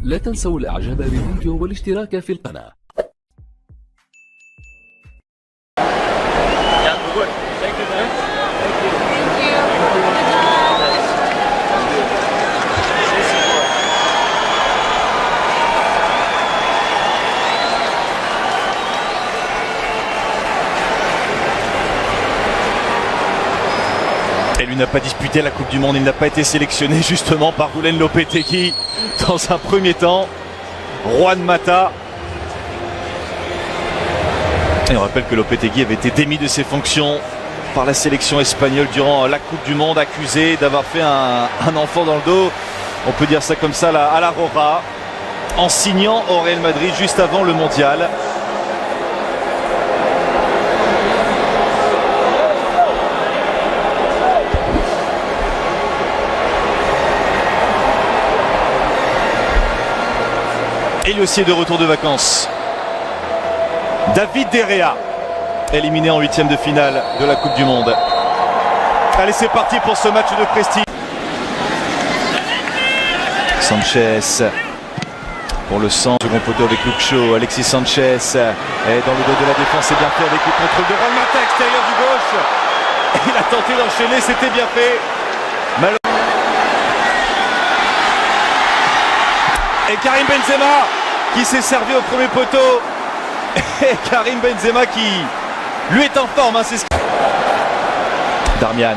لا تنسوا الاعجاب بالفيديو والاشتراك في القناة. Et lui n'a pas disputé la Coupe du Monde, il n'a pas été sélectionné justement par Julen Lopetegui dans un premier temps. Juan Mata. Et on rappelle que Lopetegui avait été démis de ses fonctions par la sélection espagnole durant la Coupe du Monde, accusé d'avoir fait un enfant dans le dos, on peut dire ça comme ça, à la Rora, en signant au Real Madrid juste avant le Mondial. Et lui aussi est de retour de vacances. David De Gea, éliminé en huitième de finale de la Coupe du Monde. Allez, c'est parti pour ce match de prestige. Sanchez pour le centre, second poteau avec Luke Shaw. Alexis Sanchez est dans le dos de la défense, c'est bien fait avec le contrôle de Juan Mata, extérieur du gauche. Il a tenté d'enchaîner, c'était bien fait. Et Karim Benzema qui s'est servi au premier poteau. Et Karim Benzema qui lui est en forme, hein, c'est ce Darmian.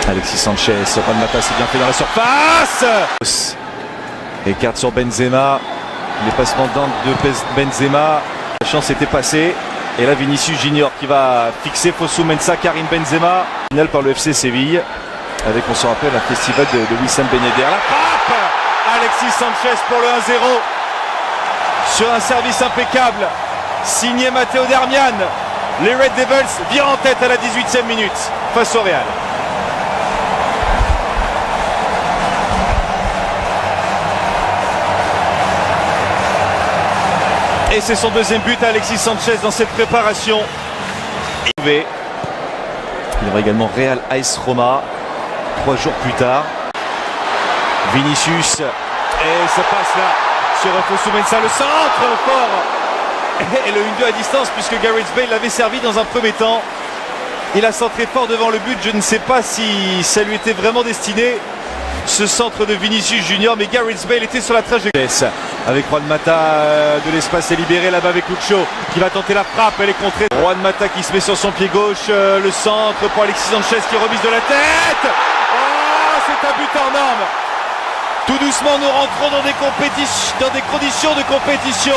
Alexis Sanchez, Juan Mata s'est bien fait dans la surface. Écarte sur Benzema. Les passements de Benzema. La chance était passée. Et là Vinicius Junior qui va fixer Fosu Mensah, Karim Benzema. Final par le FC Séville. Avec, on se rappelle, un festival de Wissam Ben Yedder. La frappe Alexis Sanchez pour le 1-0. Sur un service impeccable. Signé Matteo Darmian. Les Red Devils virent en tête à la 18e minute face au Real. Et c'est son deuxième but à Alexis Sanchez dans cette préparation. Il y aura également Real AS Roma 3 jours plus tard. Vinicius. Et ça passe là sur Fosu Mensah, le centre fort. Et le 1-2 à distance puisque Gareth Bale l'avait servi dans un premier temps. Il a centré fort devant le but. Je ne sais pas si ça lui était vraiment destiné, ce centre de Vinicius Junior, mais Gareth Bale était sur la trajectoire. Avec Juan Mata, de l'espace est libéré là-bas avec Luke Shaw qui va tenter la frappe, elle est contrée. Juan Mata qui se met sur son pied gauche, le centre pour Alexis Sanchez qui remise de la tête. Oh, c'est un but hors norme. Tout doucement nous rentrons dans des conditions de compétition.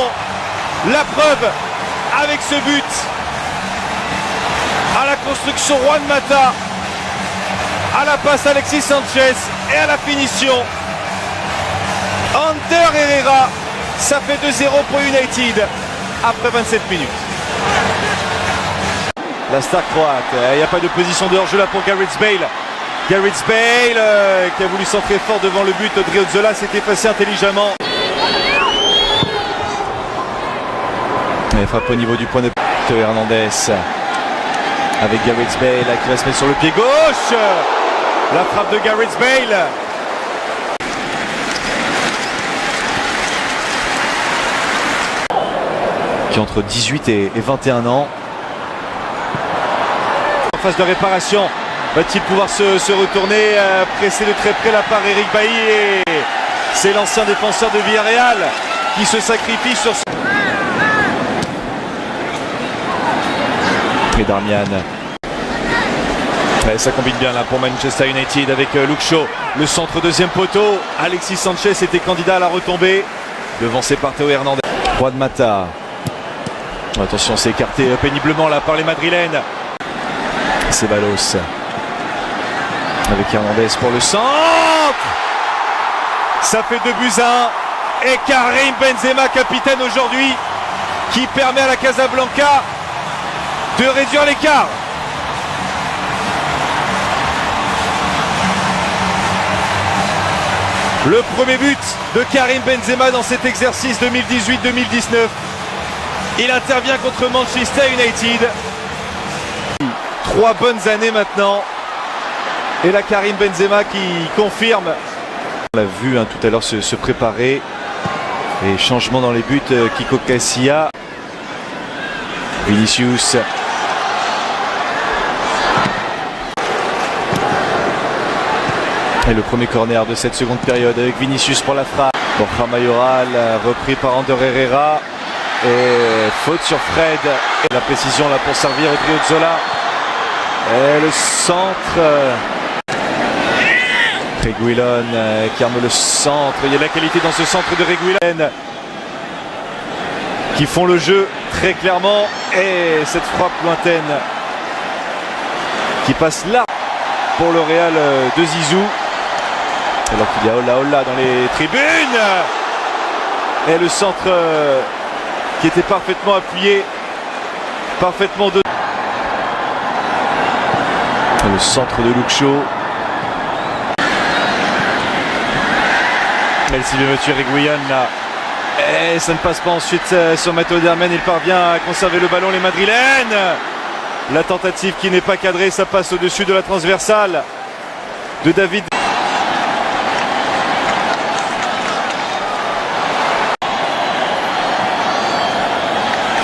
La preuve avec ce but. À la construction Juan Mata, à la passe Alexis Sanchez et à la finition Ander Herrera. Ça fait 2-0 pour United après 27 minutes. La star croate, il n'y a pas de position de hors-jeu là pour Gareth Bale. Gareth Bale qui a voulu centrer fort devant le but. Odriozola s'est effacé intelligemment. Et frappe au niveau du point de Théo Hernandez. Avec Gareth Bale qui va se mettre sur le pied gauche. La frappe de Gareth Bale. Qui entre 18 et 21 ans. En phase de réparation. Va-t-il pouvoir se retourner, pressé de très près la part Eric Bailly. C'est l'ancien défenseur de Villarreal qui se sacrifie sur ce... Et Darmian. Ouais, ça combine bien là pour Manchester United avec Luke Shaw. Le centre deuxième poteau. Alexis Sanchez était candidat à la retombée. Devancé par Théo Hernandez. Juan Mata. Attention, c'est écarté péniblement là par les Madrilènes. Ceballos. Avec Hernandez pour le centre. Ça fait 2-1. Et Karim Benzema, capitaine aujourd'hui, qui permet à la Casablanca de réduire l'écart. Le premier but de Karim Benzema dans cet exercice 2018-2019. Il intervient contre Manchester United. 3 bonnes années maintenant. Et là Karim Benzema qui confirme On l'a vu tout à l'heure se préparer. Et changement dans les buts, Kiko Casilla. Vinicius. Et le premier corner de cette seconde période avec Vinicius pour la frappe. Borja Mayoral repris par Ander Herrera. Et faute sur Fred. La précision là pour servir Odriozola. Et le centre. Reguilón qui arme le centre. Il y a de la qualité dans ce centre de Reguilón qui font le jeu très clairement. Et cette frappe lointaine qui passe là pour le Real de Zizou. Alors qu'il y a Olla dans les tribunes. Et le centre qui était parfaitement appuyé. Parfaitement de... Et le centre de Luke Shaw. S'il veut tuer Reguilón là. Et ça ne passe pas ensuite sur Matteo Darmian. Il parvient à conserver le ballon, les Madrilènes. La tentative qui n'est pas cadrée, ça passe au-dessus de la transversale de David.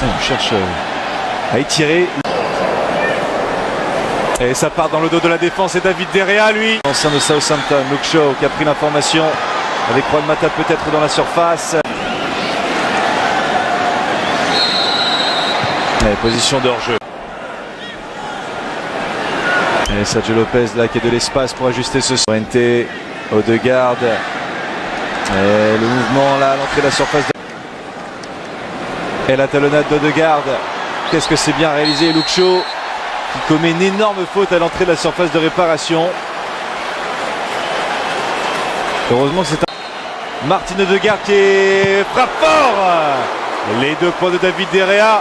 On cherche à étirer. Et ça part dans le dos de la défense. Et David De Gea, lui. Ancien de Southampton, Luke Shaw qui a pris l'information. Avec Juan Mata peut-être dans la surface. Et position de hors-jeu. Et Sergio Lopez là qui a de l'espace pour ajuster ce Fuente, Odegaard. Et le mouvement là à l'entrée de la surface. Et la talonnade d'Odegaard. Qu'est-ce que c'est bien réalisé. Luke Shaw qui commet une énorme faute à l'entrée de la surface de réparation. Heureusement que c'est un... Martin Odegaard qui frappe fort. Les 2 points de David De Gea.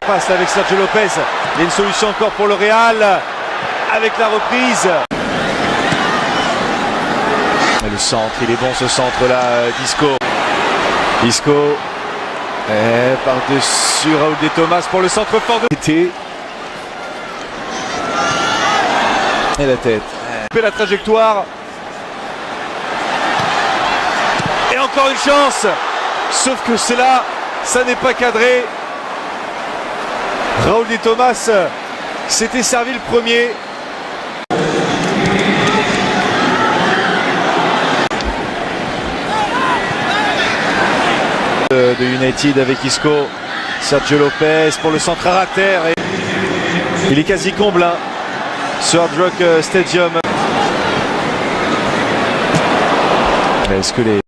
Passe avec Sergio Lopez. Il y a une solution encore pour le Real. Avec la reprise. Et le centre, il est bon ce centre là. Isco. Et par-dessus Raúl de Tomás pour le centre fort de l'été. Et la tête. Et la trajectoire. Et encore une chance. Sauf que c'est là, ça n'est pas cadré. Raúl de Tomás s'était servi le premier. De United avec Isco. Sergio Lopez pour le centre à terre. Et il est quasi comble sur Hard Rock Stadium. Est-ce que les